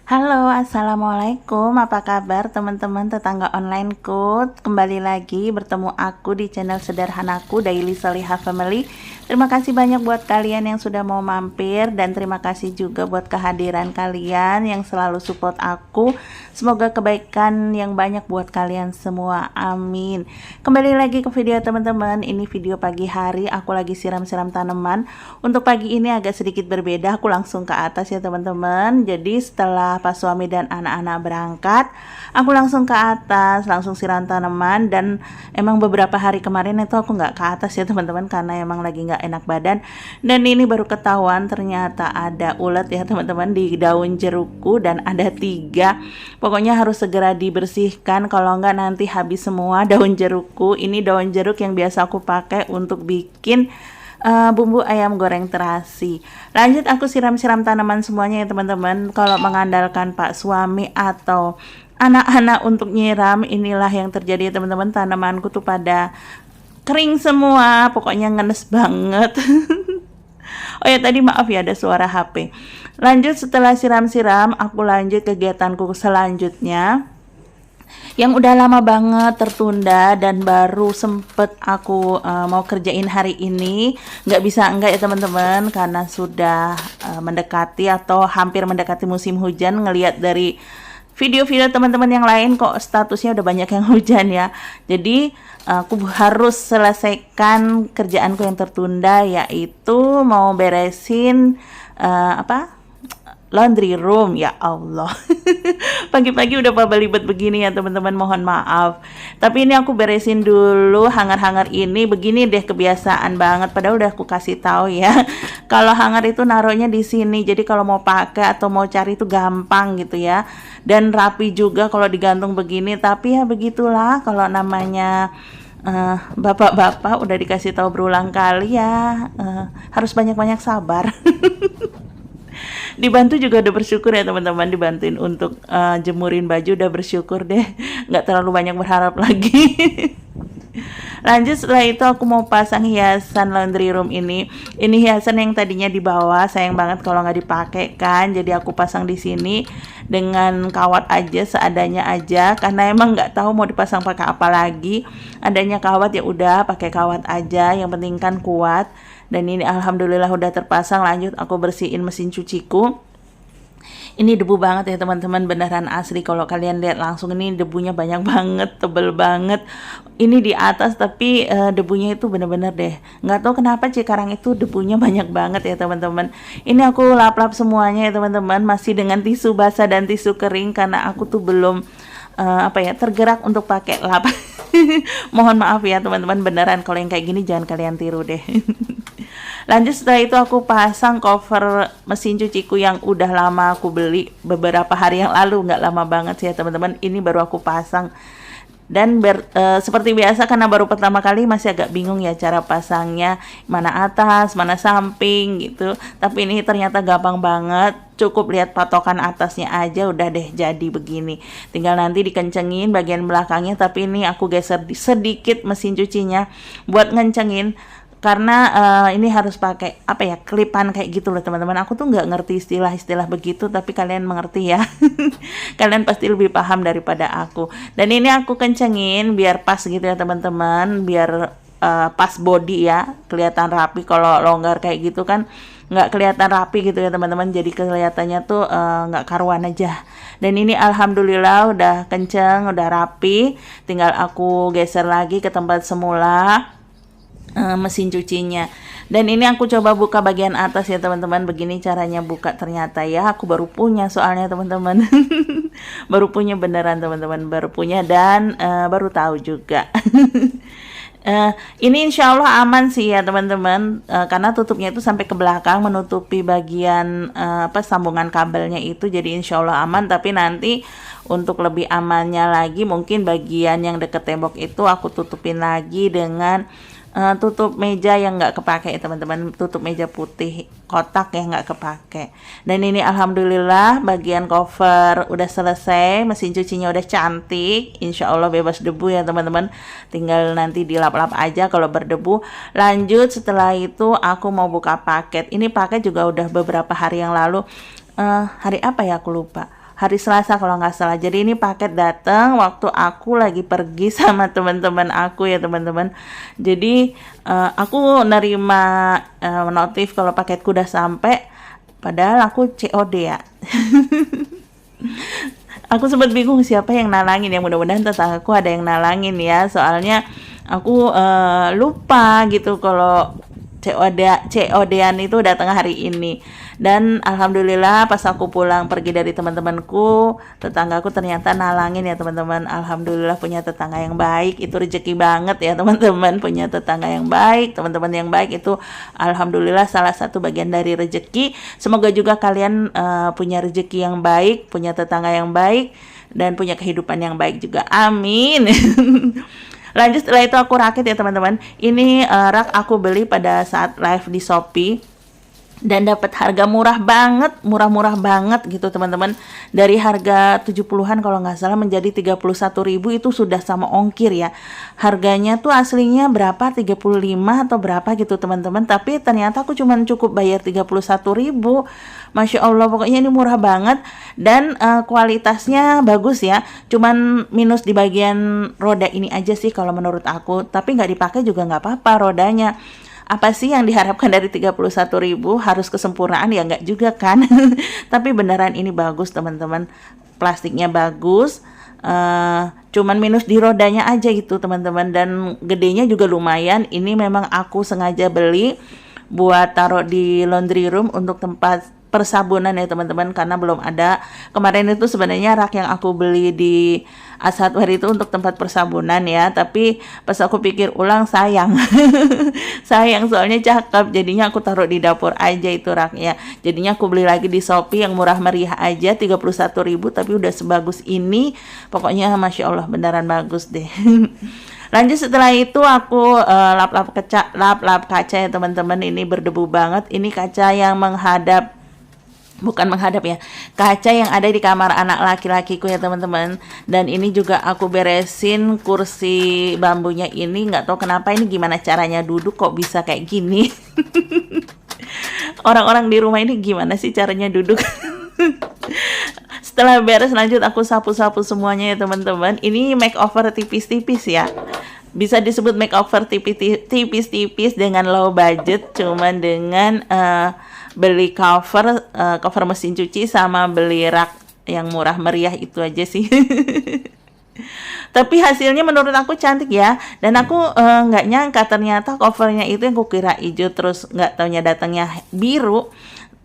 Halo, assalamualaikum. Apa kabar teman-teman tetangga onlineku? Kembali lagi bertemu aku di channel sederhanaku Daily Solihah Family. Terima kasih banyak buat kalian yang sudah mau mampir, dan terima kasih juga buat kehadiran kalian yang selalu support aku. Semoga kebaikan yang banyak buat kalian semua. Amin. Kembali lagi ke video teman-teman. Ini video pagi hari, aku lagi siram-siram tanaman. Untuk pagi ini agak sedikit berbeda, aku langsung ke atas ya teman-teman. Jadi setelah pas suami dan anak-anak berangkat, aku langsung ke atas, langsung siram tanaman. Dan emang beberapa hari kemarin itu aku nggak ke atas ya teman-teman, karena emang lagi nggak enak badan. Dan ini baru ketahuan ternyata ada ulet ya teman-teman di daun jerukku, dan ada 3. Pokoknya harus segera dibersihkan, kalau nggak nanti habis semua daun jerukku. Ini daun jeruk yang biasa aku pakai untuk bikin bumbu ayam goreng terasi. Lanjut aku siram-siram tanaman semuanya ya teman-teman. Kalau mengandalkan Pak suami atau anak-anak untuk nyiram, inilah yang terjadi ya teman-teman. Tanamanku tuh pada kering semua, pokoknya ngenes banget. Oh ya, tadi maaf ya ada suara HP. Lanjut, setelah siram-siram aku lanjut kegiatanku selanjutnya yang udah lama banget tertunda dan baru sempet aku mau kerjain hari ini. Nggak bisa enggak ya teman-teman, karena sudah mendekati atau hampir mendekati musim hujan. Ngelihat dari video-video teman-teman yang lain kok statusnya udah banyak yang hujan ya. Jadi aku harus selesaikan kerjaanku yang tertunda, yaitu mau beresin laundry room. Ya Allah. Pagi-pagi udah belibet begini ya teman-teman, mohon maaf. Tapi ini aku beresin dulu hanger-hanger ini. Begini deh, kebiasaan banget, padahal udah aku kasih tahu ya. Kalau hanger itu naruhnya di sini, jadi kalau mau pakai atau mau cari itu gampang gitu ya. Dan rapi juga kalau digantung begini. Tapi ya begitulah, kalau namanya bapak-bapak udah dikasih tahu berulang kali ya, harus banyak-banyak sabar. Dibantu juga udah bersyukur ya teman-teman, dibantuin untuk jemurin baju udah bersyukur deh, nggak terlalu banyak berharap lagi. Lanjut, setelah itu aku mau pasang hiasan laundry room ini. Ini hiasan yang tadinya di bawah, sayang banget kalau nggak dipakai kan, jadi aku pasang di sini dengan kawat aja, seadanya aja, karena emang nggak tahu mau dipasang pakai apa lagi. Adanya kawat ya udah pakai kawat aja, yang penting kan kuat. Dan ini alhamdulillah udah terpasang. Lanjut aku bersihin mesin cuciku. Ini debu banget ya teman-teman, beneran asli. Kalau kalian lihat langsung, ini debunya banyak banget, tebel banget. Ini di atas, tapi debunya itu bener-bener deh, nggak tahu kenapa Cikarang itu debunya banyak banget ya teman-teman. Ini aku lap-lap semuanya ya teman-teman, masih dengan tisu basah dan tisu kering, karena aku tuh belum tergerak untuk pakai lap. Mohon maaf ya teman-teman, beneran kalau yang kayak gini jangan kalian tiru deh. Lanjut, setelah itu aku pasang cover mesin cuciku yang udah lama aku beli beberapa hari yang lalu, nggak lama banget sih ya teman-teman. Ini baru aku pasang. Dan seperti biasa, karena baru pertama kali masih agak bingung ya cara pasangnya, mana atas mana samping gitu. Tapi ini ternyata gampang banget, cukup lihat patokan atasnya aja udah deh jadi begini. Tinggal nanti dikencengin bagian belakangnya, tapi ini aku geser sedikit mesin cucinya buat ngencengin, karena ini harus pakai kelipan kayak gitu loh teman-teman. Aku tuh nggak ngerti istilah-istilah begitu, tapi kalian mengerti ya. Kalian pasti lebih paham daripada aku. Dan ini aku kencengin biar pas gitu ya teman-teman, biar pas body ya, kelihatan rapi. Kalau longgar kayak gitu kan nggak kelihatan rapi gitu ya teman-teman, jadi kelihatannya tuh nggak karuan aja. Dan ini alhamdulillah udah kenceng, udah rapi. Tinggal aku geser lagi ke tempat semula mesin cucinya. Dan ini aku coba buka bagian atas ya teman-teman. Begini caranya buka, ternyata ya aku baru punya soalnya teman-teman. Baru punya beneran teman-teman, baru punya dan baru tahu juga. Ini insya Allah aman sih ya teman-teman, karena tutupnya itu sampai ke belakang menutupi bagian sambungan kabelnya itu, jadi insya Allah aman. Tapi nanti untuk lebih amannya lagi, mungkin bagian yang deket tembok itu aku tutupin lagi dengan tutup meja yang nggak kepake ya teman-teman, tutup meja putih kotak yang nggak kepake. Dan ini alhamdulillah bagian cover udah selesai, mesin cucinya udah cantik, insya Allah bebas debu ya teman-teman, tinggal nanti dilap-lap aja kalau berdebu. Lanjut, setelah itu aku mau buka paket. Ini paket juga udah beberapa hari yang lalu, hari apa ya aku lupa, hari Selasa kalau nggak salah. Jadi ini paket datang waktu aku lagi pergi sama teman-teman aku ya teman-teman. Jadi aku nerima notif kalau paketku udah sampai, padahal aku COD ya. Aku sempat bingung siapa yang nalangin, ya mudah-mudahan tetanggaku ada yang nalangin ya, soalnya aku lupa gitu kalau COD-an itu datang hari ini. Dan alhamdulillah pas aku pulang pergi dari teman-temanku, tetanggaku ternyata nalangin ya teman-teman. Alhamdulillah punya tetangga yang baik, itu rezeki banget ya teman-teman. Punya tetangga yang baik, teman-teman yang baik itu alhamdulillah salah satu bagian dari rezeki. Semoga juga kalian punya rezeki yang baik, punya tetangga yang baik, dan punya kehidupan yang baik juga. Amin. Lanjut setelah itu aku rakit ya teman-teman. Ini rak aku beli pada saat live di Shopee dan dapat harga murah banget, murah-murah banget gitu teman-teman. Dari harga 70-an kalau nggak salah menjadi 31.000 itu sudah sama ongkir ya. Harganya tuh aslinya berapa? 35 atau berapa gitu teman-teman. Tapi ternyata aku cuman cukup bayar 31.000. Masya Allah, pokoknya ini murah banget dan kualitasnya bagus ya. Cuman minus di bagian roda ini aja sih kalau menurut aku. Tapi nggak dipakai juga nggak apa-apa rodanya. Apa sih yang diharapkan dari 31.000? Harus kesempurnaan ya nggak juga kan. Tapi beneran ini bagus teman-teman, plastiknya bagus, cuman minus di rodanya aja gitu teman-teman. Dan gedenya juga lumayan. Ini memang aku sengaja beli buat taruh di laundry room untuk tempat persabunan ya teman-teman, karena belum ada. Kemarin itu sebenarnya rak yang aku beli di Asatware itu untuk tempat persabunan ya, tapi pas aku pikir ulang sayang. Sayang soalnya cakep, jadinya aku taruh di dapur aja itu raknya. Jadinya aku beli lagi di Shopee yang murah meriah aja 31.000 tapi udah sebagus ini. Pokoknya Masya Allah beneran bagus deh. Lanjut setelah itu aku lap-lap kaca ya teman-teman. Ini berdebu banget. Ini kaca yang bukan menghadap ya, kaca yang ada di kamar anak laki-lakiku ya teman-teman. Dan ini juga aku beresin kursi bambunya ini, nggak tahu kenapa ini gimana caranya duduk kok bisa kayak gini. Orang-orang di rumah ini gimana sih caranya duduk. Setelah beres lanjut aku sapu-sapu semuanya ya teman-teman. Ini makeover tipis-tipis ya, bisa disebut makeover tipis-tipis dengan low budget, cuman dengan beli cover mesin cuci sama beli rak yang murah meriah itu aja sih. Tapi hasilnya menurut aku cantik ya. Dan aku nggak nyangka ternyata covernya itu yang kukira hijau, terus nggak taunya datangnya biru,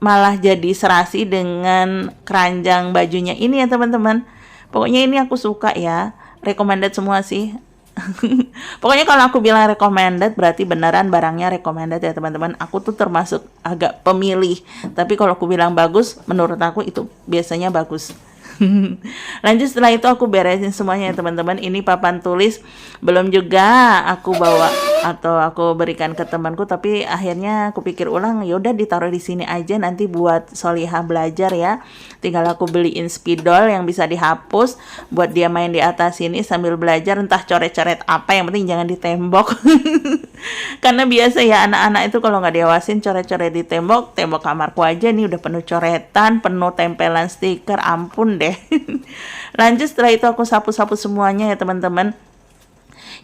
malah jadi serasi dengan keranjang bajunya ini ya teman-teman. Pokoknya ini aku suka ya, recommended semua sih. Pokoknya kalau aku bilang recommended berarti beneran barangnya recommended ya teman-teman. Aku tuh termasuk agak pemilih, tapi kalau aku bilang bagus, menurut aku itu biasanya bagus. Lanjut setelah itu aku beresin semuanya ya teman-teman. Ini papan tulis belum juga aku bawa atau aku berikan ke temanku, tapi akhirnya aku pikir ulang, yaudah ditaruh di sini aja nanti buat Solihah belajar ya. Tinggal aku beliin spidol yang bisa dihapus buat dia main di atas sini sambil belajar, entah coret-coret apa, yang penting jangan di tembok. Karena biasa ya anak-anak itu kalau nggak diawasin coret-coret di tembok kamarku aja nih udah penuh coretan, penuh tempelan stiker, ampun deh. Lanjut setelah itu aku sapu-sapu semuanya ya teman-teman.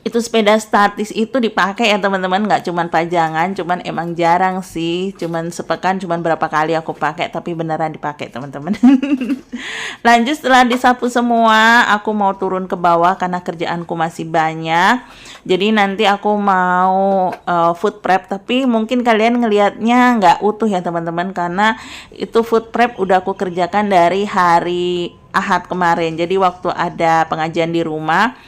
Itu sepeda statis itu dipakai ya teman-teman, nggak cuman pajangan, cuman emang jarang sih, cuman sepekan, cuman berapa kali aku pakai, tapi beneran dipakai teman-teman. Lanjut setelah disapu semua, aku mau turun ke bawah karena kerjaanku masih banyak. Jadi nanti aku mau food prep, tapi mungkin kalian ngelihatnya nggak utuh ya teman-teman, karena itu food prep udah aku kerjakan dari hari Ahad kemarin. Jadi waktu ada pengajian di rumah,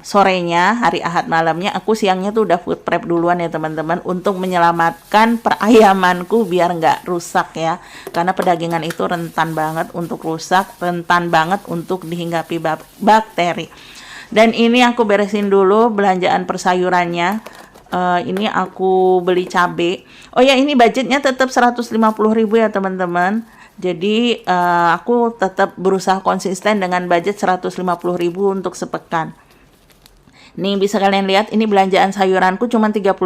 sorenya hari Ahad malamnya, aku siangnya tuh udah food prep duluan ya teman-teman, untuk menyelamatkan perayamanku biar nggak rusak ya, karena pedagangan itu rentan banget untuk rusak, rentan banget untuk dihinggapi bakteri. Dan ini aku beresin dulu belanjaan persayurannya. Ini aku beli cabai. Oh ya, ini budgetnya tetap 150.000 ya teman-teman. Jadi aku tetap berusaha konsisten dengan budget 150.000 untuk sepekan. Nih bisa kalian lihat, ini belanjaan sayuranku cuma 35.000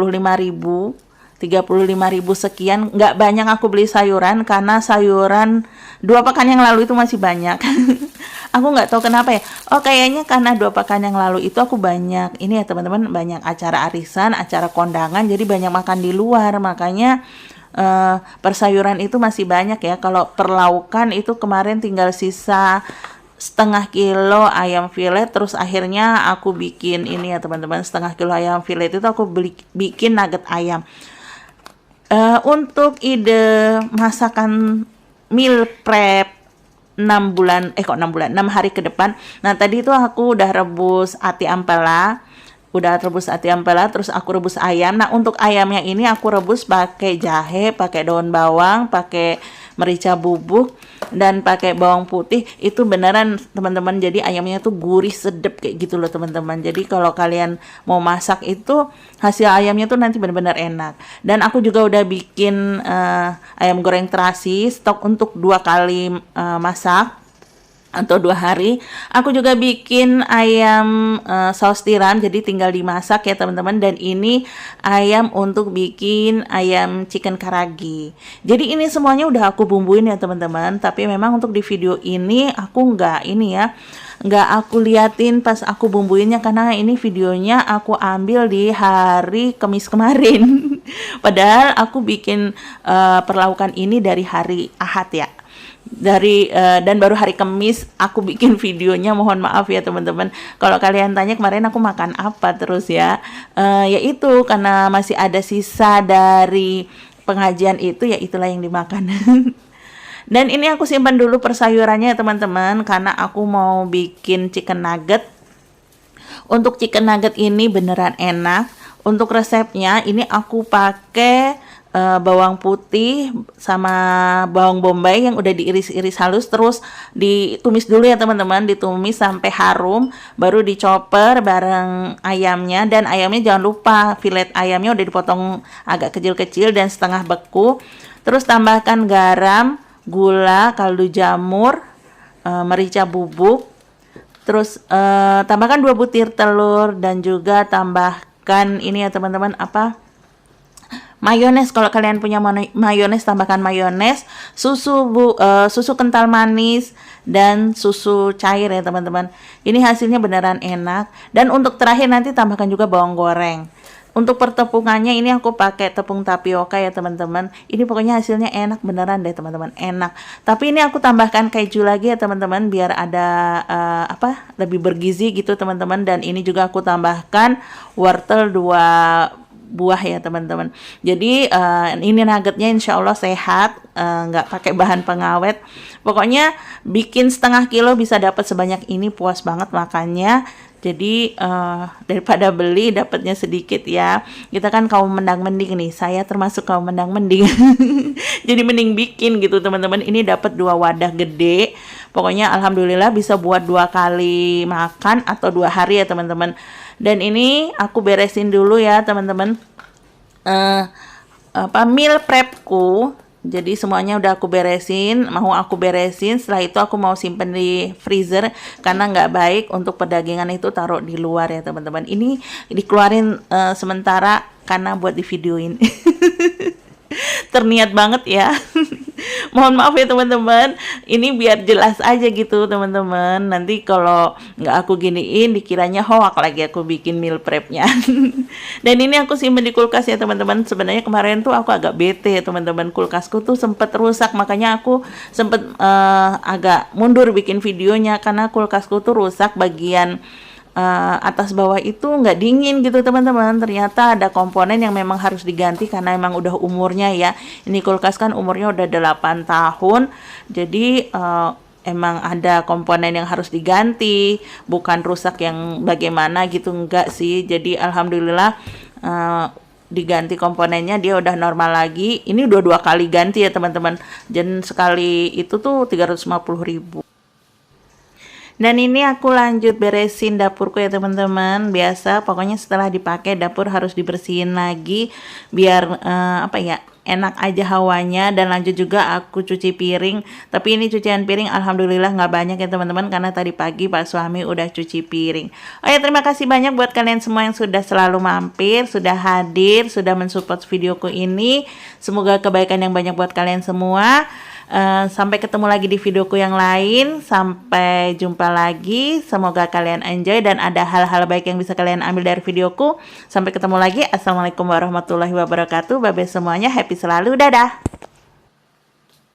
35.000 sekian. Nggak banyak aku beli sayuran karena sayuran 2 pekan yang lalu itu masih banyak. Aku nggak tahu kenapa ya. Oh, kayaknya karena 2 pekan yang lalu itu aku banyak ini ya teman-teman, banyak acara arisan, acara kondangan, jadi banyak makan di luar, makanya persayuran itu masih banyak ya. Kalau perlaukan itu kemarin tinggal sisa setengah kilo ayam filet, terus akhirnya aku bikin ini ya teman-teman, setengah kilo ayam filet itu aku bikin nugget ayam. Untuk ide masakan meal prep 6 bulan, kok 6 bulan, 6 hari ke depan. Nah, tadi itu aku udah rebus ati ampela, terus aku rebus ayam. Nah, untuk ayamnya ini aku rebus pakai jahe, pakai daun bawang, pakai merica bubuk, dan pakai bawang putih. Itu beneran teman-teman, jadi ayamnya tuh gurih, sedep kayak gitu loh teman-teman. Jadi kalau kalian mau masak itu hasil ayamnya tuh nanti bener-bener enak. Dan aku juga udah bikin ayam goreng terasi, stok untuk 2 kali masak atau 2 hari. Aku juga bikin ayam saus tiram, jadi tinggal dimasak ya teman-teman. Dan ini ayam untuk bikin ayam chicken karagi. Jadi ini semuanya udah aku bumbuin ya teman-teman. Tapi memang untuk di video ini aku nggak aku liatin pas aku bumbuinnya, karena ini videonya aku ambil di hari Kamis kemarin. Padahal aku bikin perlaukan ini dari hari Ahad ya. Dan baru hari Kamis aku bikin videonya. Mohon maaf ya teman-teman kalau kalian tanya kemarin aku makan apa terus ya. Yaitu karena masih ada sisa dari pengajian itu, ya itulah yang dimakan. Dan ini aku simpan dulu persayurannya ya teman-teman, karena aku mau bikin chicken nugget. Untuk chicken nugget ini beneran enak. Untuk resepnya ini aku pakai bawang putih sama bawang bombay yang udah diiris-iris halus, terus ditumis dulu ya teman-teman, ditumis sampai harum, baru dicoper bareng ayamnya. Dan ayamnya jangan lupa filet ayamnya udah dipotong agak kecil-kecil dan setengah beku. Terus tambahkan garam, gula, kaldu jamur, merica bubuk, terus tambahkan 2 butir telur, dan juga tambahkan ini ya teman-teman, mayones. Kalau kalian punya mayones, tambahkan mayones, susu kental manis, dan susu cair ya teman-teman. Ini hasilnya beneran enak. Dan untuk terakhir nanti tambahkan juga bawang goreng. Untuk pertepungannya ini aku pakai tepung tapioka ya teman-teman. Ini pokoknya hasilnya enak beneran deh teman-teman, enak. Tapi ini aku tambahkan keju lagi ya teman-teman, biar ada lebih bergizi gitu teman-teman. Dan ini juga aku tambahkan wortel 2 buah ya teman-teman. Jadi ini nuggetnya insya Allah sehat, nggak pakai bahan pengawet. Pokoknya bikin setengah kilo bisa dapat sebanyak ini, puas banget makannya. Jadi daripada beli dapatnya sedikit ya. Kita kan kaum mendang-mending nih, saya termasuk kaum mendang-mending. Jadi mending bikin gitu teman-teman. Ini dapat 2 wadah gede. Pokoknya alhamdulillah bisa buat 2 kali makan atau 2 hari ya teman-teman. Dan ini aku beresin dulu ya teman-teman, meal prepku. Jadi semuanya udah aku beresin, setelah itu aku mau simpen di freezer, karena nggak baik untuk perdagangan itu taruh di luar ya teman-teman. Ini dikeluarin sementara karena buat di videoin. Terniat banget ya. Mohon maaf ya teman-teman, ini biar jelas aja gitu teman-teman. Nanti kalau nggak aku giniin dikiranya hoak lagi aku bikin meal prepnya. Dan ini aku simpen di kulkas ya teman-teman. Sebenarnya kemarin tuh aku agak bete ya teman-teman, kulkasku tuh sempet rusak, makanya aku sempet agak mundur bikin videonya, karena kulkasku tuh rusak bagian atas bawah itu nggak dingin gitu teman-teman. Ternyata ada komponen yang memang harus diganti karena emang udah umurnya ya. Ini kulkas kan umurnya udah 8 tahun. Jadi emang ada komponen yang harus diganti, bukan rusak yang bagaimana gitu, enggak sih. Jadi alhamdulillah diganti komponennya, dia udah normal lagi. Ini udah 2 kali ganti ya teman-teman. Dan sekali itu tuh 350.000. Dan ini aku lanjut beresin dapurku ya teman-teman. Biasa pokoknya setelah dipakai dapur harus dibersihin lagi, biar enak aja hawanya. Dan lanjut juga aku cuci piring, tapi ini cucian piring alhamdulillah nggak banyak ya teman-teman, karena tadi pagi Pak suami udah cuci piring. Oh ya, terima kasih banyak buat kalian semua yang sudah selalu mampir, sudah hadir, sudah mensupport videoku ini. Semoga kebaikan yang banyak buat kalian semua. Sampai ketemu lagi di videoku yang lain. Sampai jumpa lagi. Semoga kalian enjoy dan ada hal-hal baik yang bisa kalian ambil dari videoku. Sampai ketemu lagi. Assalamualaikum warahmatullahi wabarakatuh. Bye bye semuanya. Happy selalu. Dadah.